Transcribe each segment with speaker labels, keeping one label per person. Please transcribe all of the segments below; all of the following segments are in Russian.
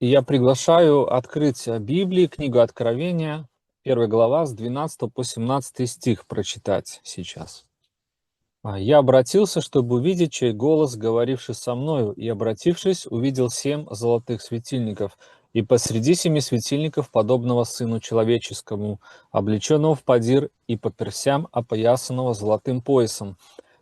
Speaker 1: И я приглашаю открыть Библии, книгу Откровения, 1 глава, с 12 по 17 стих прочитать сейчас. «Я обратился, чтобы увидеть, чей голос, говоривший со мною, и, обратившись, увидел 7 золотых светильников, и посреди 7 светильников, подобного Сыну Человеческому, облеченного в подир и по персям опоясанного золотым поясом.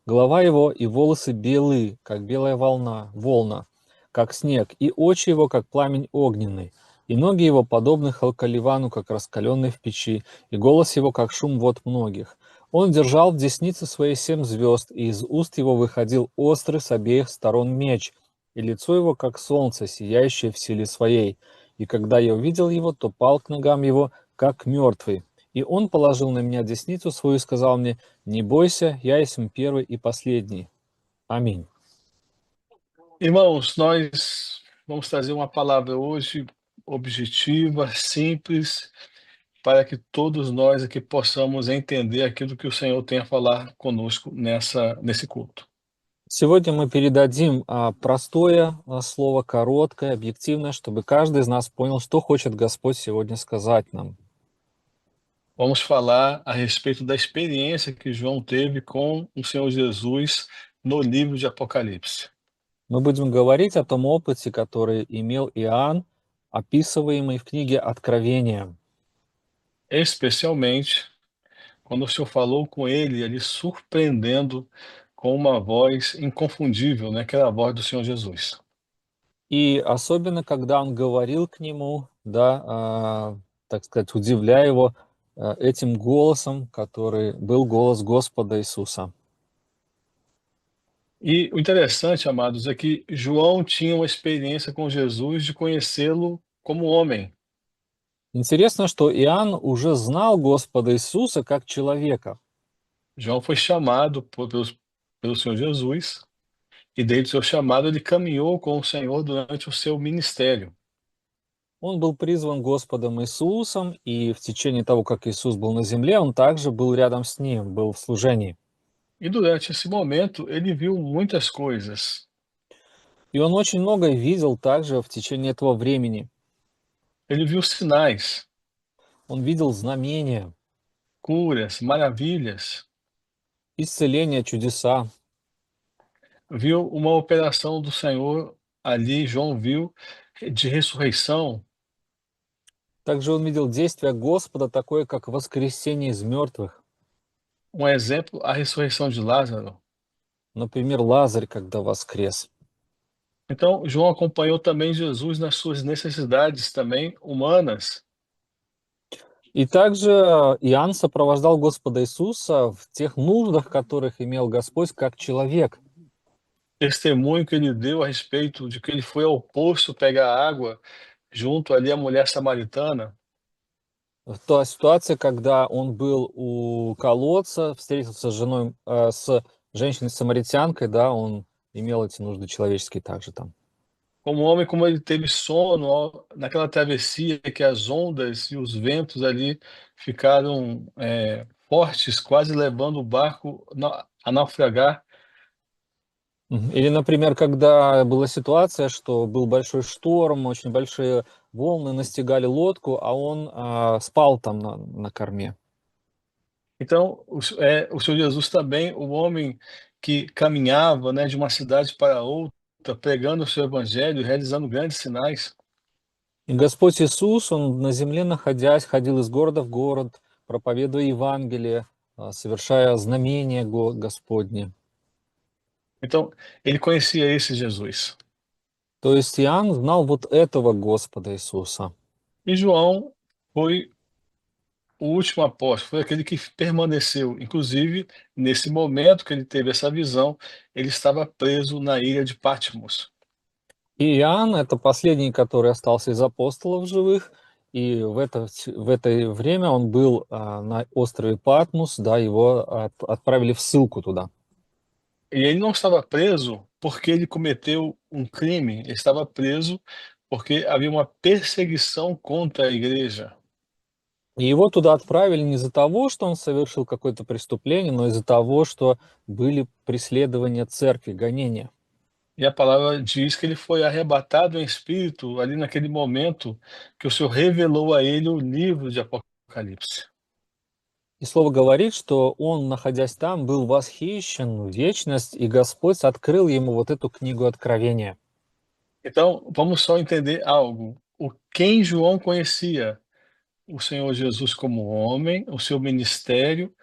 Speaker 1: Голова его и волосы белые, как белая волна, как снег, и очи его, как пламень огненный, и ноги его подобны халкаливану, как раскаленный в печи, и голос его, как шум вод многих. Он держал в деснице своей 7 звезд, и из уст его выходил острый с обеих сторон меч, и лицо его, как солнце, сияющее в силе своей. И когда я увидел его, то пал к ногам его, как mертвый. И он положил на меня десницу свою и сказал мне: «Не бойся, я есть первый и последний». Аминь.
Speaker 2: Irmãos, nós vamos trazer uma palavra hoje objetiva, simples, para que todos nós aqui possamos entender aquilo que o Senhor tem a falar conosco nesse culto.
Speaker 1: Сегодня мы передадим простое слово, короткое, объективное, чтобы каждый из нас понял, что хочет Господь сегодня сказать нам.
Speaker 2: Vamos falar a respeito da experiência que João teve com o Senhor Jesus no livro de Apocalipse.
Speaker 1: Мы будем говорить о том опыте, который имел Иоанн, описываемый в книге Откровения.
Speaker 2: Especialmente quando o Senhor falou com ele ali, surpreendendo com uma voz inconfundível, né, que era a voz do Senhor Jesus.
Speaker 1: И особенно, когда он говорил к нему, да, так сказать, удивляя его этим голосом, который был голос Господа Иисуса.
Speaker 2: E o interessante, amados, é que João tinha uma experiência com Jesus de conhecê-lo como homem.
Speaker 1: Интересно, что Иоанн уже знал Господа Иисуса как человека.
Speaker 2: João foi chamado pelo Senhor Jesus, e desde o seu chamado ele caminhou com o Senhor durante o seu ministério.
Speaker 1: Он был призван Господом Иисусом, и в течение того, как Иисус был на земле, он также был рядом с ним, был в служении.
Speaker 2: E durante esse momento ele viu muitas coisas.
Speaker 1: И он очень многое видел также в течение этого времени.
Speaker 2: Ele viu sinais,
Speaker 1: Он видел знамения,
Speaker 2: curas, maravilhas,
Speaker 1: исцеления, чудеса.
Speaker 2: viu uma operação do Senhor ali, João viu de ressurreição.
Speaker 1: Также он видел действие Господа, такое как воскресение из мертвых.
Speaker 2: Um exemplo, a ressurreição de Lázaro.
Speaker 1: Например, Лазарь, когда воскрес.
Speaker 2: Então, João acompanhou também Jesus nas suas necessidades também humanas.
Speaker 1: И также Иоанн сопровождал Господа Иисуса в тех нуждах, которых имел Господь как человек.
Speaker 2: Testemunho que ele deu a respeito de que ele foi ao poço pegar água junto ali à mulher samaritana.
Speaker 1: В той ситуации, когда он был у колодца, встретился с женой, с женщиной-самаритянкой, да, он имел эти нужды человеческие также там.
Speaker 2: Como homem, como ele teve sono naquela travessia que as ondas e os ventos ali ficaram fortes, quase levando o barco a naufragar.
Speaker 1: Или, например, когда была ситуация, что был большой шторм, очень большие волны настигали лодку, а он спал там на корме.
Speaker 2: Então, o Senhor Jesus também, o homem que caminhava, né, de uma cidade para outra, pregando o seu evangelho, realizando grandes sinais.
Speaker 1: И Господь Иисус, Он на земле находясь, ходил из города в город, проповедуя Евангелие, совершая знамения Господни.
Speaker 2: Então, ele conhecia esse Jesus.
Speaker 1: То есть Иоанн знал вот этого Господа Иисуса.
Speaker 2: E João foi o último apóstolo, foi aquele que permaneceu. Inclusive, nesse momento que ele teve essa visão, ele estava preso na ilha de Patmos.
Speaker 1: И Иоанн– это последний, который остался из апостолов живых, и в это время он был на острове Патмос, да, его отправили в ссылку туда.
Speaker 2: E ele não estava preso porque ele cometeu um crime, ele estava preso porque havia uma perseguição contra a igreja.
Speaker 1: И его туда отправили не из-за того, что он совершил какое-то преступление, но из-за того, что были преследования церкви, гонения.
Speaker 2: E a palavra diz que ele foi arrebatado em espírito ali naquele momento que o Senhor revelou a ele o livro de Apocalipse.
Speaker 1: И слово говорит, что он, находясь там, был восхищен в вечность, и Господь открыл ему вот эту книгу Откровения.
Speaker 2: Então, vamos só entender algo. Quem João conhecia? O Senhor Jesus como homem, o seu ministério,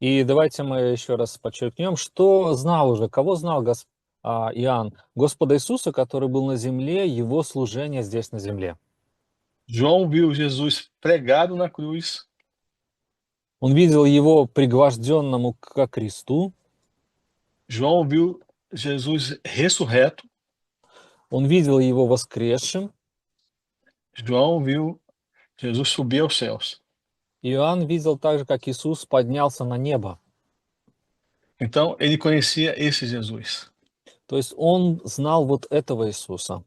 Speaker 1: И давайте мы еще раз подчеркнем, что знал уже, кого знал Иоанн? Господа Иисуса, который был на земле, его служение здесь на земле.
Speaker 2: João viu Jesus pregado na cruz,
Speaker 1: Он видел его пригвожденному ко кресту,
Speaker 2: João viu Jesus ressurreto,
Speaker 1: он видел его воскресшим,
Speaker 2: João viu Jesus subir aos céus.
Speaker 1: Иоанн видел так же, как Иисус поднялся на небо.
Speaker 2: Então, ele conhecia esse Jesus.
Speaker 1: То есть он знал вот этого Иисуса.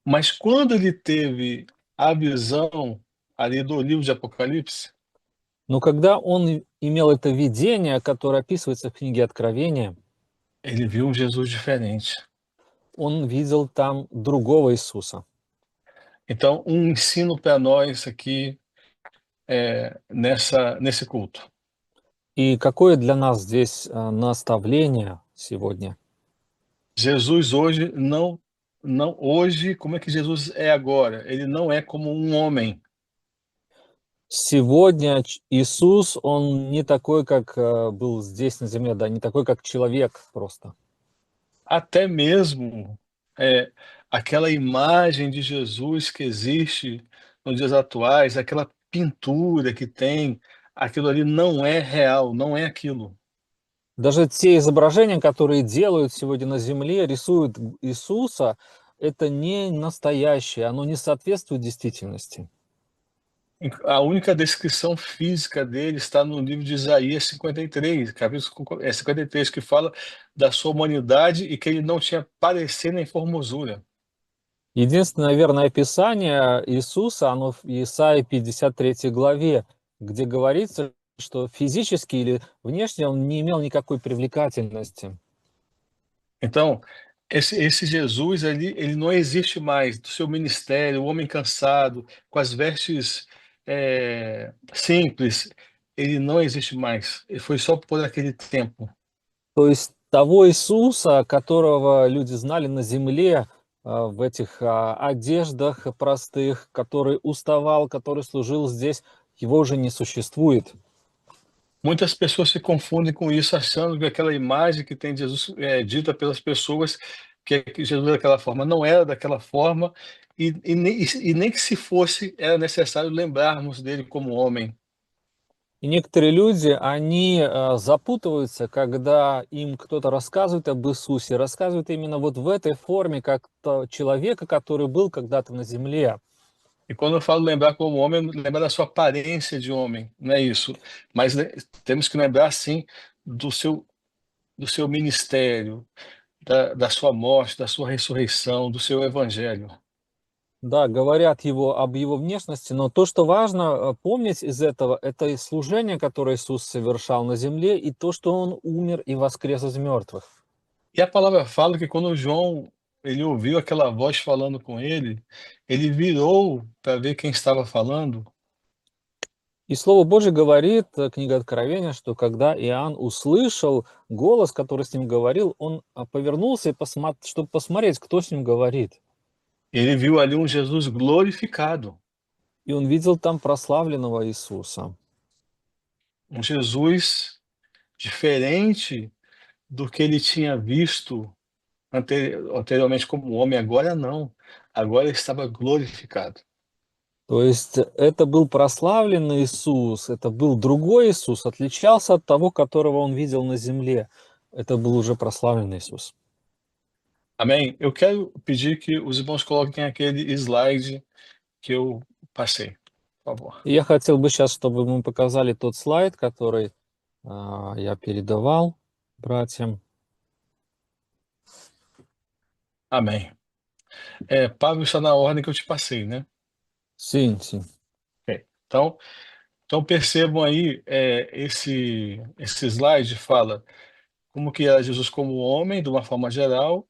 Speaker 2: Mas quando ele teve a visão ali do livro de Apocalipse,
Speaker 1: Но когда он имел это видение, которое описывается в книге Откровения,
Speaker 2: ele viu um Jesus diferente.
Speaker 1: он видел там другого Иисуса.
Speaker 2: Então, um ensino para nós aqui nesse culto.
Speaker 1: И какое для нас здесь наставление сегодня?
Speaker 2: Jesus hoje hoje, como é que Jesus é agora? Ele não é como um homem.
Speaker 1: Сегодня Иисус, он не такой, как был здесь на земле, да, не такой, как человек просто.
Speaker 2: Até mesmo aquela imagem de Jesus que existe nos dias atuais, aquela pintura que tem, aquilo ali não é real, não é aquilo.
Speaker 1: Даже те изображения, которые делают сегодня на земле, рисуют Иисуса, это не настоящее, оно не соответствует действительности.
Speaker 2: A única descrição física dele está no livro de Isaías 53, capítulo 53, que fala da sua humanidade e que ele não tinha parecer nem formosura.
Speaker 1: Единственное верное описание Иисуса, оно в Исаии 53 главе, где говорится, что физически или внешне он не имел никакой привлекательности.
Speaker 2: Então, esse Jesus ali, ele não existe mais, do seu ministério, o homem cansado, com as vestes simples, ele não existe mais. Ele foi só por aquele tempo.
Speaker 1: То есть того Иисуса, которого люди знали на земле, в этих одеждах простых, который уставал, который служил здесь, его уже не существует.
Speaker 2: Muitas pessoas se confundem com isso, achando que aquela imagem que tem de Jesus dita pelas pessoas que Jesus é daquela forma. Não era daquela forma, e nem que se fosse, era necessário lembrarmos dele como homem.
Speaker 1: И некоторые люди, они запутываются, когда им кто-то рассказывает об Иисусе, рассказывает именно вот в этой форме, как человека, который был когда-то на земле.
Speaker 2: E quando eu falo lembrar como homem, lembrar da sua aparência de homem, não é isso. Mas temos que lembrar, sim, do seu ministério, da sua morte, da sua ressurreição, do seu evangelho.
Speaker 1: Да, говорят об его внешности, но то, что важно помнить из этого, это и служение, которое Иисус совершал на земле, и то, что Он умер и воскрес из мертвых.
Speaker 2: E a palavra fala que quando João ele ouviu aquela voz falando com ele virou para ver quem estava falando,
Speaker 1: И Слово Божье говорит, книга Откровения, что когда Иоанн услышал голос, который с ним говорил, он повернулся, чтобы посмотреть, кто с ним говорит.
Speaker 2: ele viu ali um Jesus glorificado,
Speaker 1: И он видел там прославленного Иисуса.
Speaker 2: um Jesus diferente do que ele tinha visto anteriormente como homem, agora não, agora ele estava glorificado.
Speaker 1: То есть это был прославленный Иисус, это был другой Иисус, отличался от того, которого он видел на земле. Это был уже прославленный Иисус.
Speaker 2: Amém? Eu quero pedir que os irmãos coloquem aquele slide que eu passei, por favor.
Speaker 1: И я хотел бы сейчас, чтобы мы показали тот слайд, который я передавал братьям.
Speaker 2: Amém. Pablo, está na ordem que eu te passei, né?
Speaker 1: Sim, sim.
Speaker 2: Ok. Então percebam aí, esse slide fala como que era Jesus como homem, de uma forma geral,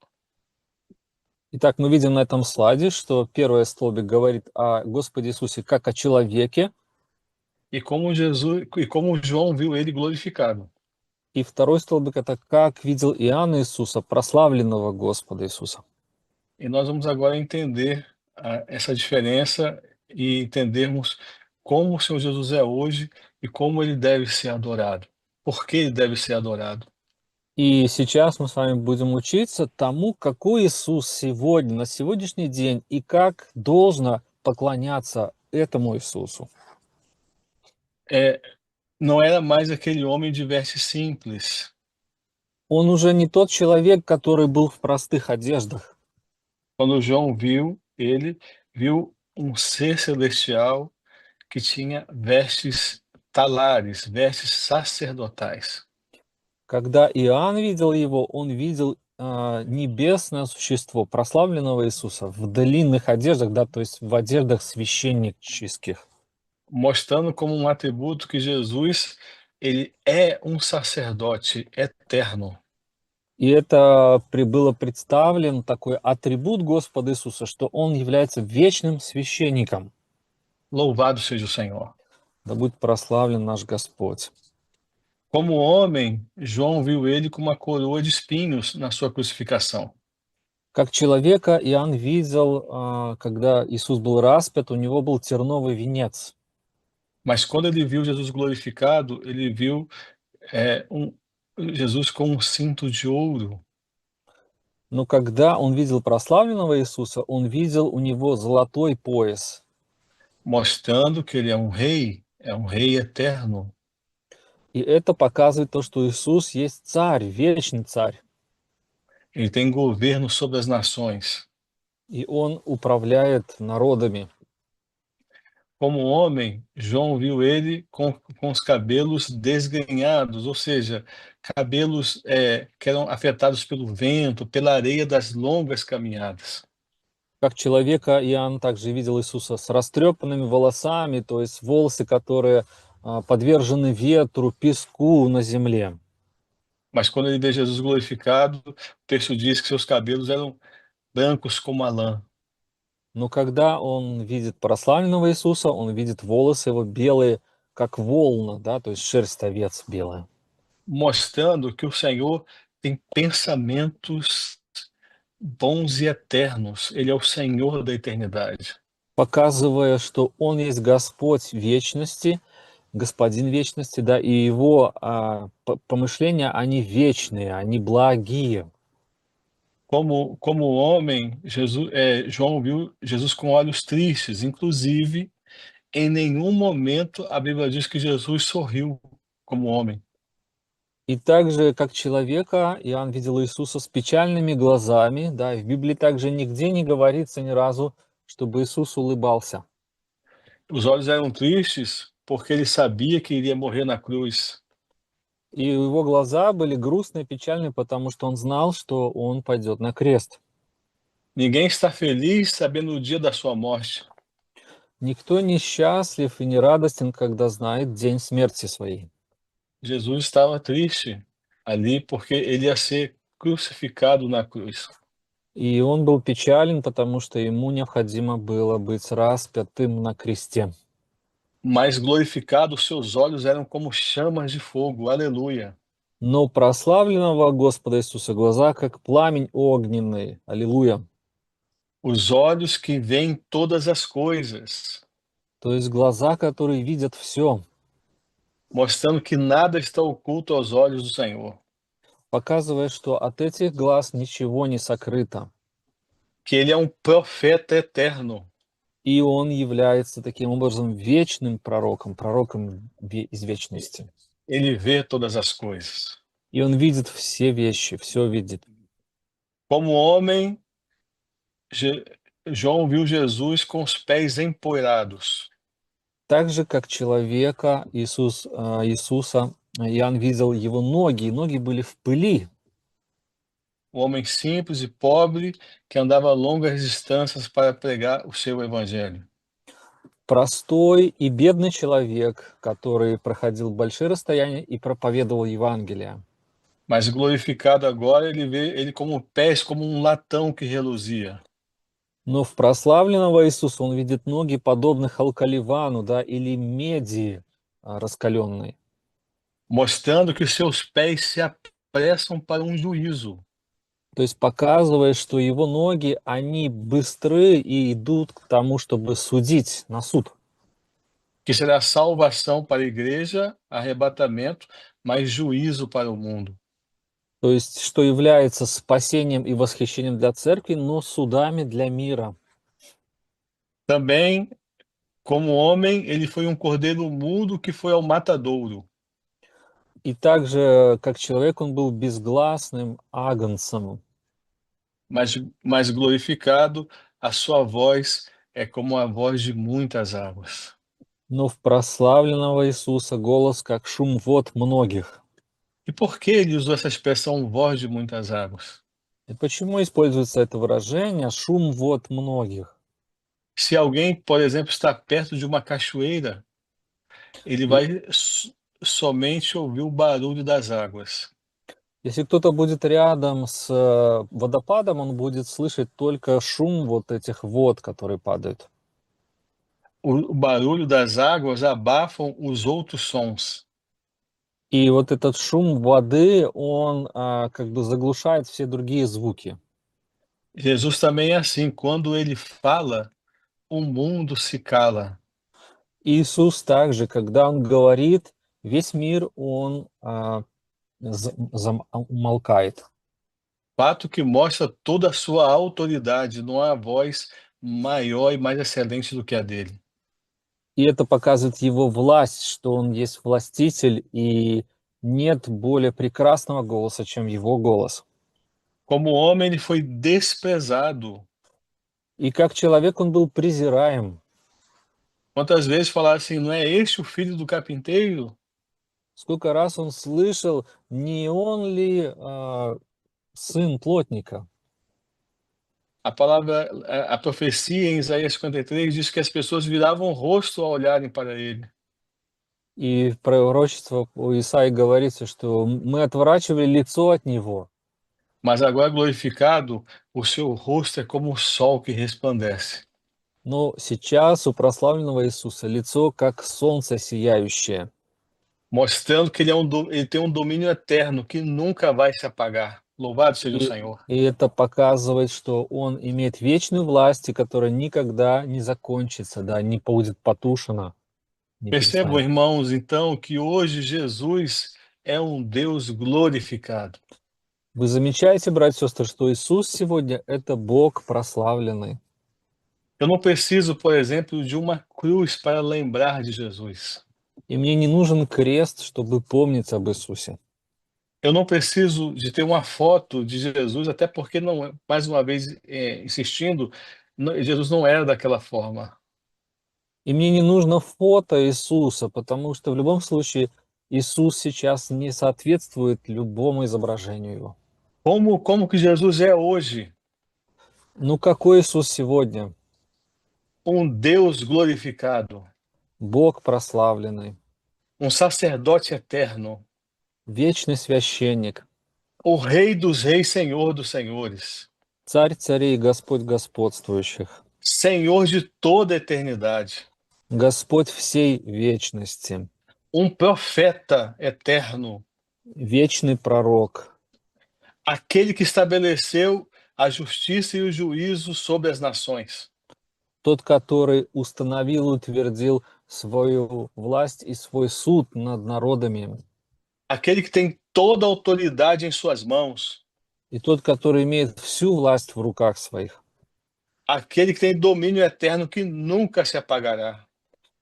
Speaker 1: Итак, мы видим на этом слайде, что первый столбик говорит о Господе Иисусе как о человеке,
Speaker 2: e como João viu ele glorificado.
Speaker 1: и второй столбик — это как видел Иоанн Иисуса, прославленного Господа Иисуса.
Speaker 2: E nós vamos agora entender essa diferença e entendermos como o Senhor Jesus é hoje e como ele deve ser adorado. Por que ele deve ser adorado?
Speaker 1: И сейчас мы с вами будем учиться тому, какой Иисус сегодня, на сегодняшний день, и как должно поклоняться этому Иисусу.
Speaker 2: É, não era mais aquele homem de vestes simples.
Speaker 1: Он уже не tот человек, который был в простых одеждах.
Speaker 2: Quando João viu ele, viu um ser celestial que tinha vestes talares, vestes sacerdotais.
Speaker 1: Когда Иоанн видел его, он видел небесное существо, прославленного Иисуса, в длинных одеждах, да, то есть в одеждах священнических.
Speaker 2: Mostrando como um atributo que Jesus, ele é um sacerdote eterno.
Speaker 1: И это было представлен такой атрибут Господа Иисуса, что Он является вечным священником.
Speaker 2: Louvado seja o Senhor.
Speaker 1: Да будет прославлен наш Господь.
Speaker 2: Como homem, João viu ele com uma coroa de espinhos na sua crucificação.
Speaker 1: Как человека Иоанн видел, когда Иисус был распят, у него был терновый венец.
Speaker 2: Mas quando ele viu Jesus glorificado, ele viu Jesus com um cinto de ouro.
Speaker 1: Но когда он видел прославленного Иисуса, он видел у него золотой пояс.
Speaker 2: Mostrando que ele é um rei eterno.
Speaker 1: И это показывает то, что Иисус есть царь, вечный царь.
Speaker 2: Ele tem governo sobre as nações.
Speaker 1: И он управляет народами.
Speaker 2: Como homem, João viu ele com os cabelos desgrenhados, ou seja, cabelos que eram afetados pelo vento, pela areia das longas caminhadas.
Speaker 1: Как человека Иоанн также видел Иисуса с растрепанными волосами, то есть волосы, которые подвержены ветру, песку на земле.
Speaker 2: Mas quando ele vê Jesus glorificado, o texto diz que seus cabelos eram brancos como a lã.
Speaker 1: Но когда он видит прославленного Иисуса, он видит волосы его белые, как волна, да, то есть шерсть овец белая.
Speaker 2: Mostrando que o Senhor tem pensamentos bons e eternos. Ele é o Senhor da eternidade.
Speaker 1: Показывая, что он есть Господь вечности, Господин вечности, да, и его помышления, они вечные, они благие.
Speaker 2: Como homem, João viu Jesus com olhos tristes, inclusive, em nenhum momento a Bíblia diz que Jesus sorriu como homem.
Speaker 1: И также, как человека, Иоанн видел Иисуса с печальными глазами, да, и в Библии также нигде не говорится ни разу, чтобы Иисус улыбался.
Speaker 2: Os olhos eram tristes porque ele sabia que iria morrer na cruz.
Speaker 1: И его глаза были грустные, печальные, потому что он знал, что он пойдет на крест.
Speaker 2: Ninguém está feliz sabendo o dia da sua morte.
Speaker 1: Никто не счастлив и не радостен, когда знает день смерти своей.
Speaker 2: Jesus estava triste ali porque ele ia ser crucificado na cruz.
Speaker 1: И он был печален, потому что ему необходимо было быть распятым на кресте.
Speaker 2: Mas glorificado, seus olhos eram como chamas de fogo. Aleluia.
Speaker 1: Но прославленного Господа Иисуса глаза, как пламень огненный. Аллилуйя.
Speaker 2: Os olhos que veem todas as coisas,
Speaker 1: То есть глаза, которые видят все,
Speaker 2: mostrando que nada está oculto aos olhos do Senhor,
Speaker 1: показывая, что от этих глаз ничего не сокрыто.
Speaker 2: que ele é um profeta eterno,
Speaker 1: И он является таким образом вечным пророком, пророком из вечности.
Speaker 2: ele vê todas as coisas.
Speaker 1: И он видит все вещи, все видит.
Speaker 2: Como homem, João viu Jesus com os pés empoeirados.
Speaker 1: Так же, как человека, Иисуса, Иоанн видел его ноги, и ноги были в пыли.
Speaker 2: Um homem simples e pobre que andava longas distâncias para pregar o seu evangelho.
Speaker 1: Простой и бедный человек, который проходил большие расстояния и проповедовал Евангелие.
Speaker 2: Mas glorificado agora, ele vê ele como pés, como um latão que reluzia,
Speaker 1: Но в прославленного Иисуса он видит ноги, подобных алкаливану, да, или меди раскаленной.
Speaker 2: mostrando que os seus pés se apressam para um juízo,
Speaker 1: То есть показывая, что его ноги, они быстры и идут к тому, чтобы судить на суд.
Speaker 2: que será salvação para a igreja, arrebatamento, mas juízo para o mundo.
Speaker 1: То есть, что является спасением и восхищением для церкви, но судами для мира.
Speaker 2: Também, como homem, ele foi um cordeiro mudo que foi ao matadouro,
Speaker 1: И также, как человек, он был безгласным агнцем.
Speaker 2: mas glorificado, a sua voz é como a voz de muitas águas.
Speaker 1: Но в прославленного Иисуса голос, как шум вод многих.
Speaker 2: E por que ele usou essa expressão voz de muitas águas?
Speaker 1: И почему используется это выражение «шум вод многих»?
Speaker 2: Se alguém, por exemplo, está perto de uma cachoeira, ele
Speaker 1: И
Speaker 2: vai somente ouvir o barulho das águas.
Speaker 1: если кто-то будет rядом с водопадом, он будет слышать только шум вот этих вод, которые падают.
Speaker 2: O barulho das águas abafam os outros sons.
Speaker 1: И вот этот шум воды, он как бы заглушает все другие звуки.
Speaker 2: Jesus também é assim, quando ele fala, o mundo se cala.
Speaker 1: Иисус также, когда Он говорит, весь мир, Он умолкает.
Speaker 2: Fato que mostra toda a sua autoridade, não há voz maior e mais excelente do que a dele.
Speaker 1: И это показывает Его власть, что Он есть властитель, и нет более прекрасного голоса, чем Его голос.
Speaker 2: Como homem, ele foi desprezado.
Speaker 1: И как человек Он был презираем.
Speaker 2: Quantas vezes falaram assim, não é este o filho do carpinteiro?
Speaker 1: Сколько раз Он слышал, не Он ли сын плотника?
Speaker 2: A palavra, a profecia em Isaías 53 diz que as pessoas viravam o rosto ao olharem para ele.
Speaker 1: И в пророчество у Исаии говорится, что мы отворачивали лицо от Него.
Speaker 2: Mas agora glorificado, o seu rosto é como o sol que resplandece.
Speaker 1: Но сейчас у прославленного Иисуса лицо как солнце сияющее,
Speaker 2: Mostrando que ele tem um domínio eterno que nunca vai se apagar. Louvado seja o
Speaker 1: и,
Speaker 2: Senhor.
Speaker 1: и это показывает, что Он имеет вечную власть, и которая никогда не закончится, да, не будет потушена, не
Speaker 2: Percebam,
Speaker 1: перестанет.
Speaker 2: irmãos, então, que hoje Jesus é um Deus glorificado.
Speaker 1: Вы замечаете, братья и сестры, что Иисус сегодня– это Бог прославленный.
Speaker 2: Eu não preciso, por exemplo, de uma cruz para lembrar de Jesus.
Speaker 1: И мне не нужен крест, чтобы помнить об Иисусе.
Speaker 2: Eu não preciso de ter uma foto de Jesus, até porque não, mais uma vez, insistindo, Jesus não era daquela forma.
Speaker 1: И мне не нужно фото Иисуса, потому что в любом случае Иисус сейчас не соответствует любому изображению Его.
Speaker 2: Como que Jesus é hoje?
Speaker 1: Ну какой Иисус сегодня?
Speaker 2: Um Deus glorificado,
Speaker 1: Бог прославленный,
Speaker 2: um sacerdote eterno,
Speaker 1: вечный священник,
Speaker 2: o Rei dos Reis, Senhor dos Senhores,
Speaker 1: Царь царей, Господь господствующих,
Speaker 2: Senhor de toda a eternidade,
Speaker 1: Господь всей вечности,
Speaker 2: um profeta eterno,
Speaker 1: вечный пророк,
Speaker 2: aquele que estabeleceu a justiça e o juízo sobre as nações,
Speaker 1: тот, который установил и утвердил свою власть и свой суд над народами,
Speaker 2: aquele que tem toda a autoridade em suas mãos,
Speaker 1: и тот, который имеет всю власть в руках своих,
Speaker 2: aquele que tem domínio eterno que nunca se apagará.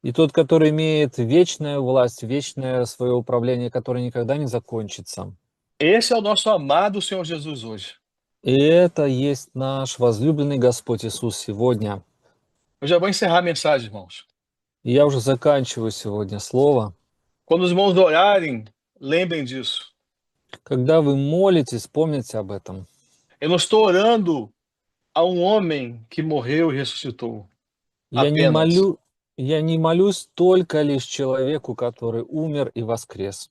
Speaker 1: и тот, который имеет вечную власть, вечное свое управление, которое никогда не закончится.
Speaker 2: Esse é o nosso amado Senhor Jesus hoje.
Speaker 1: И это есть наш возлюбленный Господь Иисус сегодня.
Speaker 2: Eu já vou encerrar a mensagem, irmãos.
Speaker 1: И я уже заканчиваю сегодня слово.
Speaker 2: Quando os irmãos orarem, lembrem disso.
Speaker 1: Когда вы молитесь, помните об этом.
Speaker 2: Eu não estou orando a um homem que morreu e ressuscitou.
Speaker 1: Я не
Speaker 2: Apenas.
Speaker 1: молюсь только лишь человеку, который умер и воскрес.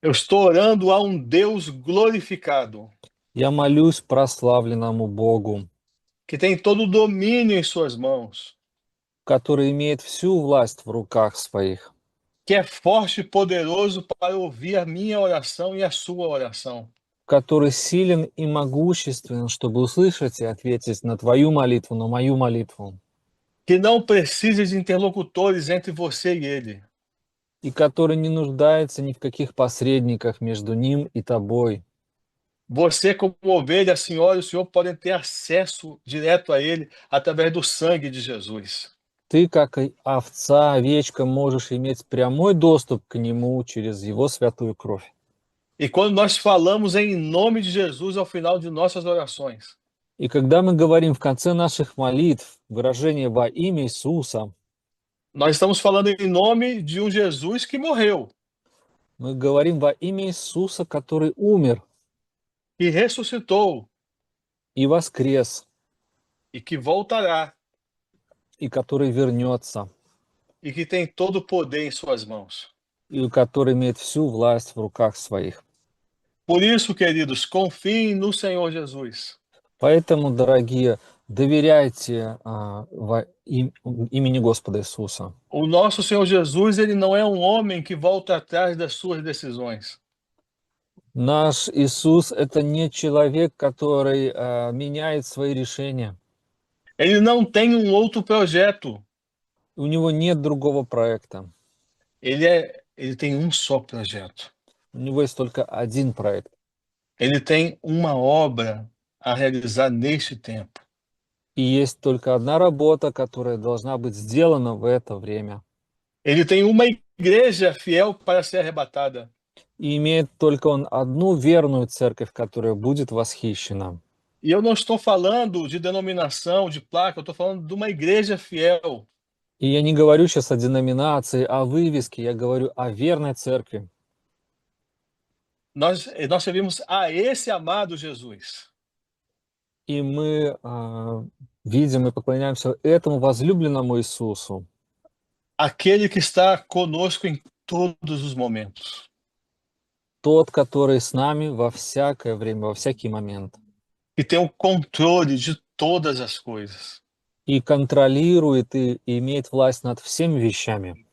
Speaker 2: Eu estou orando a um Deus glorificado,
Speaker 1: Я молюсь прославленному Богу,
Speaker 2: que tem todo o domínio em suas mãos,
Speaker 1: который имеет всю власть в руках своих,
Speaker 2: que é forte e poderoso para ouvir a minha oração e a sua oração,
Speaker 1: который силен и могуществен, чтобы услышать и ответить на твою молитву, на мою молитву,
Speaker 2: que não precisa de interlocutores entre você e ele.
Speaker 1: и который не нуждается ни в каких посредниках между ним и тобой.
Speaker 2: Você, como ovelha, a senhora e o senhor podem ter acesso direto a ele através do sangue de Jesus.
Speaker 1: Ты, как и овца, овечка, можешь иметь прямой доступ к нему через его святую кровь.
Speaker 2: E quando nós falamos em nome de Jesus ao final de nossas orações,
Speaker 1: И когда мы говорим в конце наших молитв выражение «во имя Иисуса»,
Speaker 2: nós estamos falando em nome de um Jesus que morreu
Speaker 1: мы говорим во имя Иисуса, который умер
Speaker 2: e ressuscitou
Speaker 1: и воскрес,
Speaker 2: e que voltará
Speaker 1: и который вернется,
Speaker 2: e que tem todo o poder em suas mãos.
Speaker 1: и который имеет всю власть в руках своих.
Speaker 2: Por isso, queridos, confiem no Senhor Jesus.
Speaker 1: Поэтому, дорогие, доверяйте имени Господа Иисуса.
Speaker 2: O nosso Senhor Jesus, ele não é um homem que volta atrás das suas decisões.
Speaker 1: Наш Иисус– это не человек, который меняет свои решения.
Speaker 2: Ele não tem um outro projeto.
Speaker 1: У него нет другого проекта.
Speaker 2: Ele tem um só projeto.
Speaker 1: У него есть только один проект.
Speaker 2: Ele tem uma obra a realizar neste tempo.
Speaker 1: И есть только одна работа, которая должна быть сделана в это время.
Speaker 2: Ele tem uma igreja fiel para ser arrebatada.
Speaker 1: И имеет только он одну верную церковь, которая будет восхищена.
Speaker 2: E eu não estou falando de denominação, de placa, eu estou falando de uma igreja fiel.
Speaker 1: И я не говорю сейчас о деноминации, о вывеске, я говорю о верной церкви.
Speaker 2: Nós servimos a esse amado Jesus.
Speaker 1: И мы видим и поклоняемся этому возлюбленному Иисусу,
Speaker 2: Aquele que está conosco em todos os momentos.
Speaker 1: тот, который с нами во всякое время, во всякий момент,
Speaker 2: Que tem o controle de todas as coisas.
Speaker 1: и контролирует и имеет власть над всеми вещами.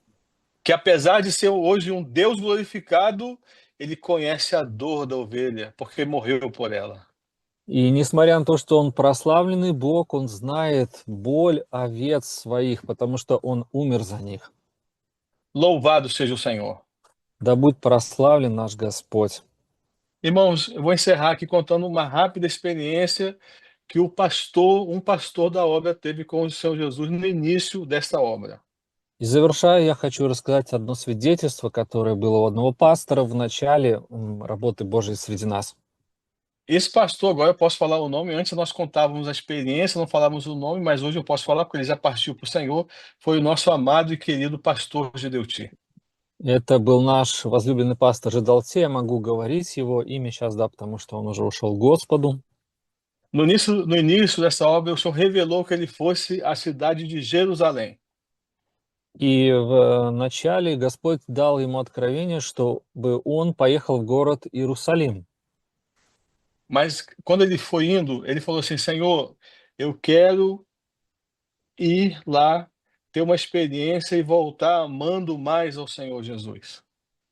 Speaker 2: Que apesar de ser hoje um Deus glorificado, ele conhece a dor da ovelha, porque morreu por ela.
Speaker 1: И несмотря на то, что он прославленный Бог, он знает боль овец своих, потому что он умер за них.
Speaker 2: Louvado seja o Senhor.
Speaker 1: Да будет прославлен наш Господь.
Speaker 2: Irmãos, eu vou encerrar aqui contando uma rápida experiência que um pastor da obra teve com o Senhor Jesus no início desta obra.
Speaker 1: И завершая, я хочу рассказать одно свидетельство, которое было у одного пастора в начале работы Божией среди нас.
Speaker 2: Esse pastor, agora eu posso falar o nome, antes nós contávamos a experiência, não falávamos o nome, mas hoje eu posso falar porque ele já partiu para o Senhor, foi o nosso amado e querido pastor Gedeuti.
Speaker 1: Это был наш возлюбленный пастор Жидалти, я могу говорить его имя сейчас, да, потому что он уже ушел к Господу.
Speaker 2: No início dessa obra, o Senhor revelou que ele fosse a cidade de Jerusalém.
Speaker 1: И в начале Господь дал ему откровение, чтобы он поехал в город Иерусалим.
Speaker 2: Mas quando ele foi indo, ele falou assim: Senhor, eu quero ir lá, ter uma experiência e voltar amando mais ao Senhor Jesus.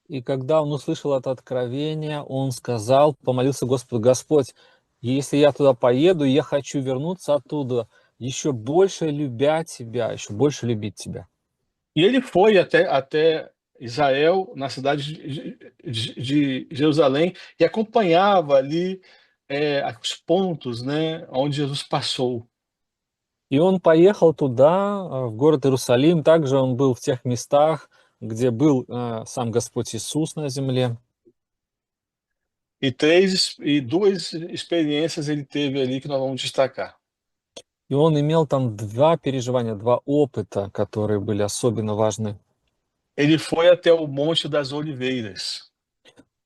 Speaker 1: И когда он услышал это откровение, он сказал, помолился Господу: Господь, если я туда поеду, я хочу вернуться оттуда, еще больше любя Тебя, еще больше любить Тебя.
Speaker 2: E ele foi até Israel, na cidade de Jerusalém, e acompanhava ali os pontos, né, onde Jesus passou.
Speaker 1: И он поехал туда, в город Иерусалим. Также он был в тех местах, где был сам Господь Иисус на земле.
Speaker 2: E duas experiências ele teve ali que nós vamos destacar.
Speaker 1: И он имел там два переживания, два опыта, которые были особенно важны.
Speaker 2: Ele foi até o Monte das Oliveiras.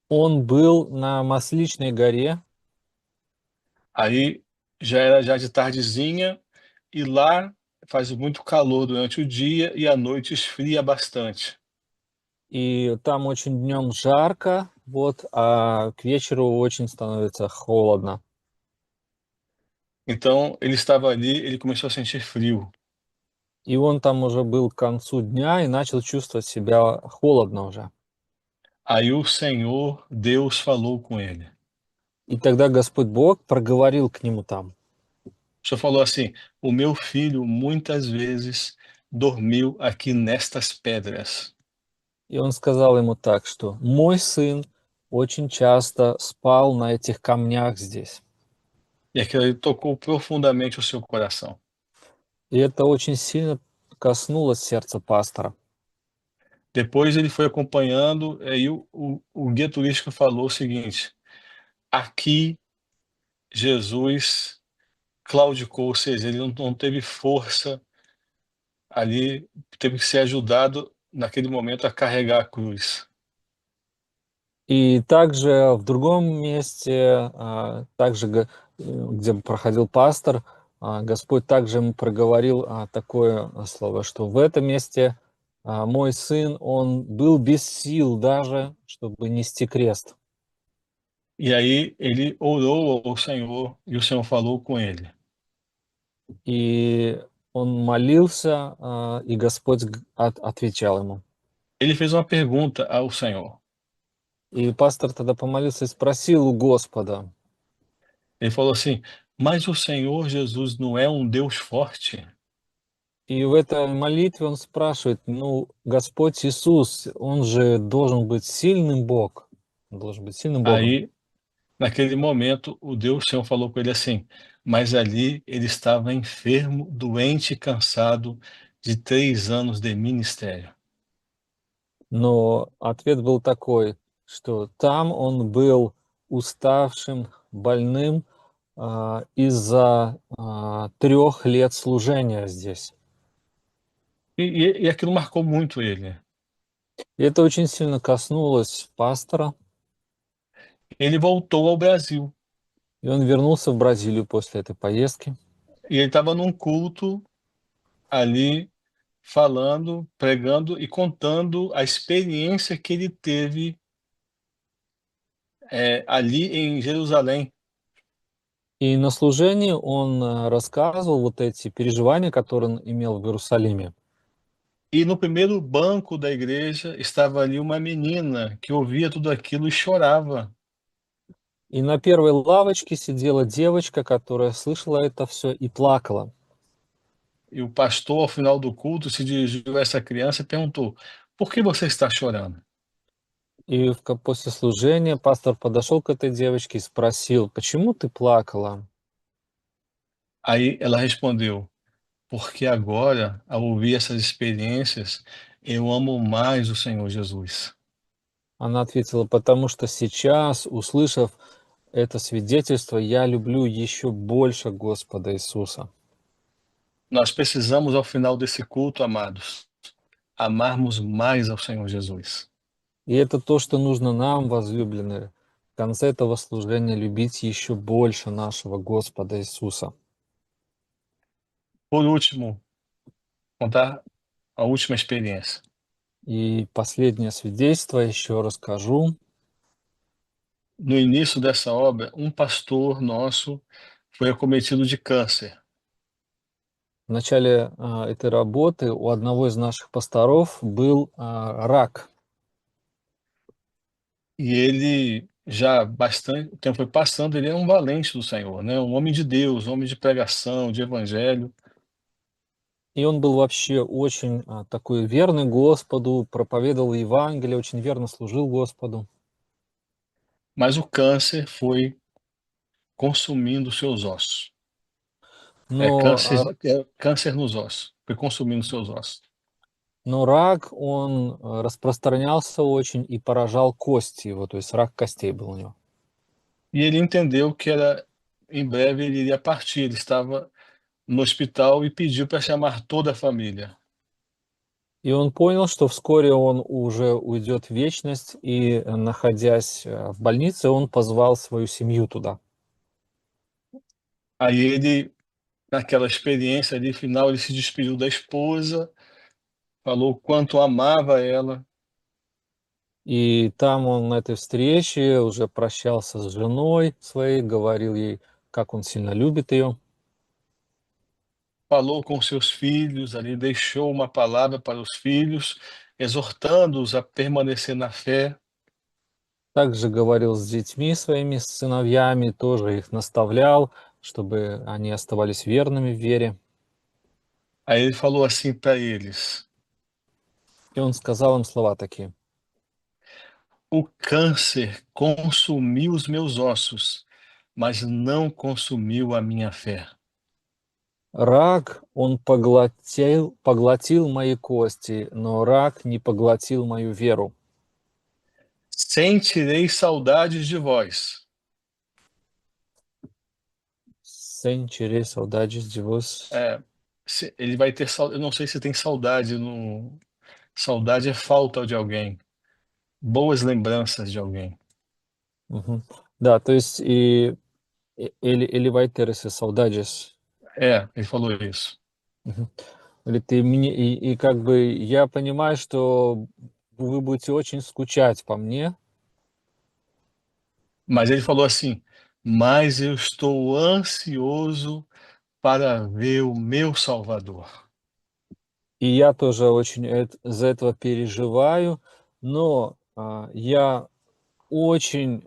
Speaker 1: Он был на Масличной горе,
Speaker 2: Aí já era já de tardezinha, e lá faz muito calor durante o dia e à noite esfria bastante.
Speaker 1: и там очень днем жарко, вот, а к вечеру очень становится холодно.
Speaker 2: Então ele estava ali, ele começou a sentir frio.
Speaker 1: И он там уже был к концу дня и начал чувствовать себя холодно уже.
Speaker 2: Aí o Senhor, Deus, falou com ele.
Speaker 1: И тогда Господь Бог проговорил к нему там.
Speaker 2: O Senhor falou assim: o meu filho muitas vezes dormiu aqui nestas pedras.
Speaker 1: И он сказал ему так, что «Мой сын очень часто спал на этих камнях здесь».
Speaker 2: E aquilo ali tocou profundamente o seu coração.
Speaker 1: И это очень сильно коснулось сердца пастора.
Speaker 2: Depois ele foi acompanhando, aí o guia turístico falou o seguinte: aqui Jesus claudicou, ou seja, ele não teve força ali, teve que ser ajudado naquele momento a carregar a cruz.
Speaker 1: И также в другом месте, где проходил пастор, Господь также ему проговорил такое слово, что в этом месте мой сын, он был без сил даже, чтобы нести крест.
Speaker 2: E aí ele orou ao Senhor e o Senhor falou com ele.
Speaker 1: И он молился, и Господь отвечал ему.
Speaker 2: Ele fez uma pergunta ao Senhor.
Speaker 1: И пастор тогда помолился и спросил у Господа,
Speaker 2: Ele falou assim: mas o Senhor Jesus não é um Deus forte?
Speaker 1: и в этой молитве он спрашивает, ну, Господь Иисус, он же должен быть сильным Бог, он должен быть сильным Богом.
Speaker 2: Aí, naquele momento, o Senhor falou com ele assim: mas ali ele estava enfermo, doente e cansado de 3 anos de ministério.
Speaker 1: Но ответ был такой, что там он был уставшим, больным из-за 3 лет служения здесь.
Speaker 2: E aquilo marcou muito ele.
Speaker 1: И это очень сильно коснулось пастора,
Speaker 2: Ele voltou ao Brasil
Speaker 1: и он вернулся в Бразилию после этой поездки.
Speaker 2: e ele estava num culto ali falando, pregando e contando a experiência que ele teve ali em Jerusalém.
Speaker 1: И на служении он рассказывал вот эти переживания, которые он имел в Иерусалиме.
Speaker 2: E no primeiro banco da igreja estava ali uma menina que ouvia tudo aquilo e chorava.
Speaker 1: И на первой лавочке sидела девочка, которая слышала это все и плакала.
Speaker 2: E o pastor, ao final do culto, se dirigiu a essa criança e perguntou: por que você está chorando?
Speaker 1: И после служения пастор подошел к этой девочке и спросил, почему ты плакала?
Speaker 2: Aí ela respondeu: porque agora, ao ouvir essas experiências, eu amo mais o Senhor Jesus.
Speaker 1: Она ответила, потому что сейчас, услышав это свидетельство, я люблю еще больше Господа Иисуса.
Speaker 2: Nós precisamos, ao final desse culto, amados, amarmos mais ao Senhor Jesus.
Speaker 1: И это то, что нужно нам, возлюбленные, в конце этого служения любить еще больше нашего Господа Иисуса.
Speaker 2: Por último, contar a última experiência.
Speaker 1: И последнее свидетельство еще расскажу.
Speaker 2: No início dessa obra, um pastor nosso foi acometido de câncer.
Speaker 1: В начале этой работы у одного из наших пасторов был рак.
Speaker 2: E ele já bastante o tempo foi passando, ele era um valente do Senhor, né, um homem de Deus, um homem de pregação, de evangelho,
Speaker 1: И он был вообще очень такой верный Господу, проповедовал Евангелие, очень верно служил Господу.
Speaker 2: mas o câncer foi consumindo seus ossos. É
Speaker 1: Но,
Speaker 2: câncer câncer nos ossos, foi consumindo seus ossos.
Speaker 1: но рак, он распространялся очень и поражал кости его, то есть рак костей был у него.
Speaker 2: E ele entendeu que era em breve ele iria partir, ele estava no hospital e pediu para chamar toda a família.
Speaker 1: И он понял, что вскоре он уже уйдет в вечность, и, находясь в больнице, он позвал свою семью туда.
Speaker 2: Aí ele, naquela experiência ali final, ele se despediu da esposa, falou o quanto amava ela.
Speaker 1: И там он на этой встрече уже прощался с женой своей, говорил ей, как он сильно любит ее.
Speaker 2: Falou com seus filhos ali, deixou uma palavra para os filhos, exortando-os a permanecer na fé.
Speaker 1: Также говорил с детьми своими, с сыновьями, тоже их наставлял, чтобы они оставались верными в вере.
Speaker 2: Aí ele falou assim para eles:
Speaker 1: И он сказал им слова такие.
Speaker 2: o câncer consumiu os meus ossos, mas não consumiu a minha fé.
Speaker 1: Рак, он поглотил мои кости, но рак не поглотил мою веру.
Speaker 2: Sentirei saudades de vós.
Speaker 1: Sentirei saudades de vos.
Speaker 2: É, ele vai ter saudade. Eu não sei se tem saudade no. Saudade é falta de alguém, boas lembranças de alguém.
Speaker 1: Мгм. Да, то есть ele vai ter essas saudades.
Speaker 2: É, ele falou isso.
Speaker 1: Мгм. Или ты мне, и как бы я понимаю, что вы будете очень скучать по мне,
Speaker 2: Mas ele falou assim: mas eu estou ansioso para ver o meu Salvador.
Speaker 1: и я тоже очень из-за этого переживаю, но я очень,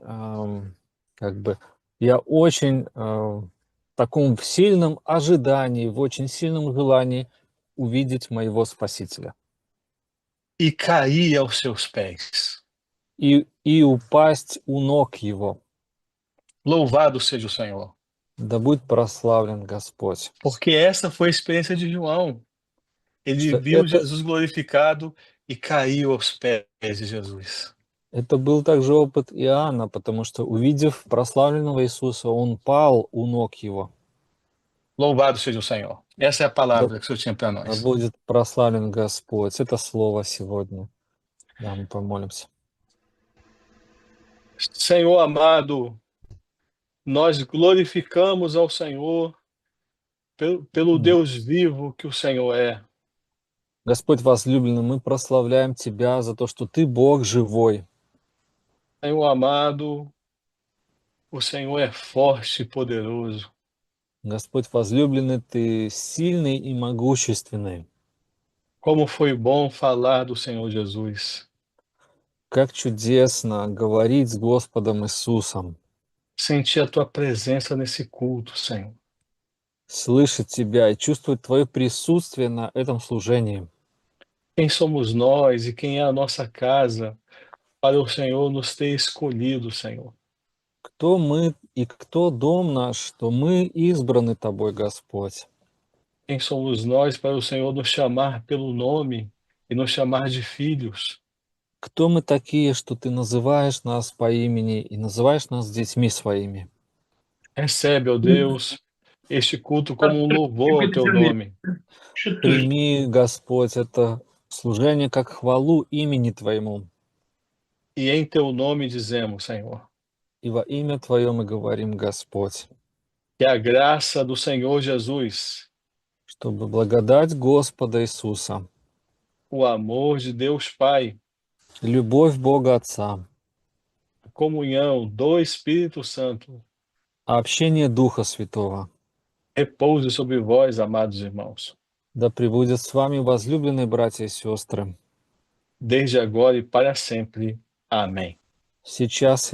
Speaker 1: как бы, я очень в таком в сильном ожидании, в очень сильном желании увидеть моего Спасителя
Speaker 2: E cair aos seus pés.
Speaker 1: и упасть у ног Его.
Speaker 2: Louvado seja o Senhor.
Speaker 1: Да будет прославлен Господь.
Speaker 2: Porque essa foi a experiência de João. Ele
Speaker 1: Что
Speaker 2: viu Jesus glorificado e caiu aos pés de Jesus.
Speaker 1: это был также опыт Иоанна, потому что, увидев прославленного Иисуса, он пал у ног Его.
Speaker 2: Louvado seja o Senhor. Essa é a
Speaker 1: Да,
Speaker 2: palavra que o Senhor tinha para
Speaker 1: да
Speaker 2: nós.
Speaker 1: будет прославлен Господь. Это слово сегодня. Да, мы помолимся.
Speaker 2: Senhor amado, nós glorificamos ao Senhor pelo
Speaker 1: М.
Speaker 2: Deus vivo que o Senhor é.
Speaker 1: Господь возлюбленный, мы прославляем Тебя за то, что Ты Бог живой.
Speaker 2: Senhor amado, o Senhor é forte e poderoso.
Speaker 1: Господь возлюбленный, Ты сильный и могущественный.
Speaker 2: Como foi bom falar do Senhor Jesus,
Speaker 1: Как чудесно говорить с Господом Иисусом,
Speaker 2: sentir a tua presença nesse culto, Senhor.
Speaker 1: слышать Тебя и чувствовать Твое присутствие на этом служении.
Speaker 2: Quem somos nós e quem é a nossa casa para o Senhor nos ter escolhido, Senhor?
Speaker 1: Кто мы и кто дом наш, что мы избраны Тобой, Господь.
Speaker 2: Quem somos nós para o Senhor nos chamar pelo nome e nos chamar de filhos?
Speaker 1: Кто мы такие, что Ты называешь нас по имени и называешь нас детьми своими?
Speaker 2: Recebe, ó Deus, este culto como um louvor ao teu nome.
Speaker 1: Прими, Господь, это служение как хвалу имени Твоему.
Speaker 2: E em teu nome dizemos, Senhor,
Speaker 1: И во имя Твое мы говорим, Господь,
Speaker 2: que a graça do Senhor Jesus,
Speaker 1: чтобы благодать Господа Иисуса,
Speaker 2: o amor de Deus Pai,
Speaker 1: любовь Бога Отца,
Speaker 2: a comunhão do Espírito Santo
Speaker 1: общение Духа Святого,
Speaker 2: repouse sobre vós, amados irmãos,
Speaker 1: да пребудет с вами, возлюбленные братья и сестры,
Speaker 2: desde agora e para sempre. Amém.
Speaker 1: сейчас